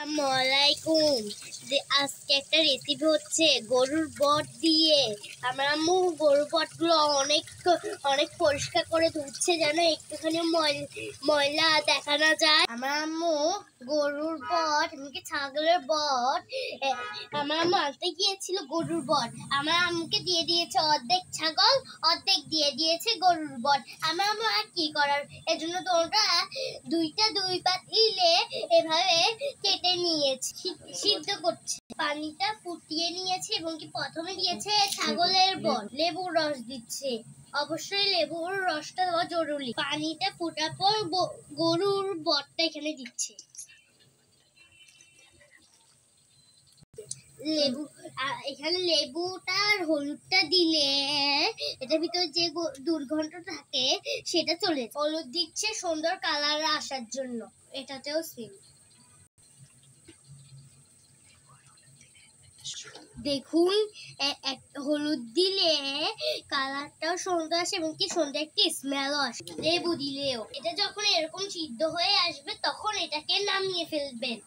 আসসালামাইকুম। আজকে একটা রেসিপি হচ্ছে গরুর বট দিয়ে। আমার আম্মু গরুর বটগুলো অনেক অনেক পরিষ্কার করে ধুচ্ছে, যেন একটুখানি ময়লা দেখা না যায়। আমার আম্মু গরুর বট, এমনকি ছাগলের বট, আমার আম্মু আনতে গিয়েছিল গরুর বট। আমার আম্মুকে দিয়ে দিয়েছে অর্ধেক ছাগল, অর্ধেক দিয়ে দিয়েছে গরুর বট। আমার আম্মু আর কি করার, এজন্য তোমরা দুই পাতিলে এভাবে কেটে নিয়েছি, সিদ্ধ করছে। পানিটা ফুটিয়ে নিয়েছে এবং কি প্রথমে দিয়েছে ছাগলের বট, লেবুর রস দিচ্ছে। অবশ্যই লেবুর রসটা দেওয়া জরুরি। পানিটা ফোটার পর গরুর বটটা এখানে দিচ্ছে। লেবু এখানে লেবুটা আর হলুদটা দিলে এটার ভিতরে যে দুর্গন্ধ থাকে সেটা চলে। হলুদ দিচ্ছে সুন্দর কালার আসার জন্য, এটাতেও সেম। দেখুন, হলুদ দিলে কালারটাও সুন্দর আসে এবং কি সুন্দর একটি স্মেলও আসে। লেবু দিলেও এটা যখন এরকম সিদ্ধ হয়ে আসবে তখন এটাকে নামিয়ে ফেলবেন।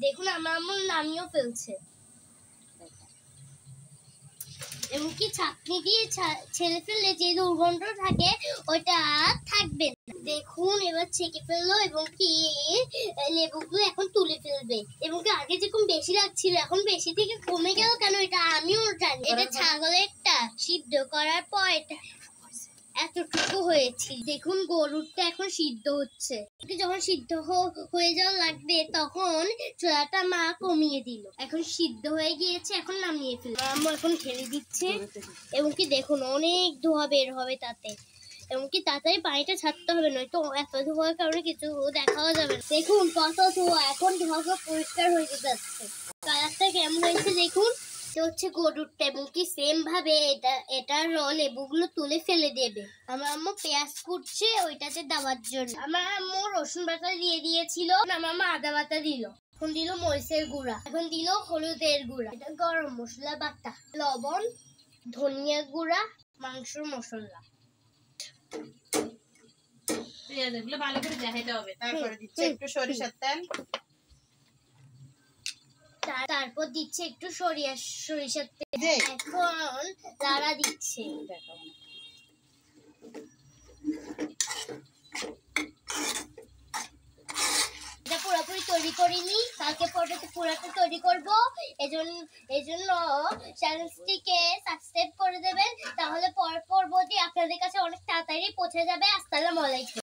দেখুন আমার আম্মু নামিয়েও ফেলছে। এমনকি ছাঁকনি দিয়ে ছেড়ে ফেললে যে দুর্গন্ধ থাকে ওইটা থাকবে না। দেখুন এবার ছেঁকে ফেললো এবং কি লেবুগুলো এখন তুলে ফেলবে। এবং কি আগে যেরকম বেশি লাগছিল এখন বেশি থেকে কমে গেল কেন এটা আমিও জানি। এটা ছাগলেরটা সিদ্ধ করার পর এটা এতটুকু হয়েছে। দেখুন গরুরটা এখন সিদ্ধ হচ্ছে। যখন সিদ্ধ হয়ে যাওয়া লাগবে তখন চুলাটা মা কমিয়ে দিল। এখন সিদ্ধ হয়ে গিয়েছে, এখন নামিয়ে ফেলল। আম্মু এখন ঢেলে দিচ্ছে এবং কি দেখুন অনেক ধোঁয়া বের হবে তাতে। এবং কি তাড়াতাড়ি পানিটা ছাড়তে হবে, নয়তো এত ধোঁয়ার কারণে কিছু দেখাও যাবে না। দেখুন কত ধোঁয়া, এখন ধোঁয়া পরিষ্কার হয়ে যাচ্ছে। কালারটা কেমন হয়েছে দেখুন। হচ্ছে গরুরটা এবং কি সেম ভাবে এটার লেবুগুলো তুলে ফেলে দেবে। আমার আম্মু পেঁয়াজ কুটছে ওইটাতে দেওয়ার জন্য। আমার আম্মু রসুন বাটা দিয়ে দিয়েছিল, আমার আম্মু আদা বাটা দিল। এখন দিল মরিচের গুঁড়া, এখন দিল হলুদের গুঁড়া, এটা গরম মশলা বাটা, লবণ, ধনিয়া গুঁড়া, মাংসের মশলা। এগুলো ভালো করে দেখাইতে হবে। তারপরে দিচ্ছে একটু সরিষার তেল, তারপর দিচ্ছে একটু সরিষার তেল। এখন লাড়া দিচ্ছে। এটা পুরোপুরি তৈরি করিনি, কালকে পুরোটা তৈরি করবো। এজন্য চ্যানেলটিকে সাবস্ক্রাইব করে দেবেন, তাহলে পরবর্তী আপনাদের কাছে অনেক তাড়াতাড়ি পৌঁছে যাবে। আসসালামু আলাইকুম।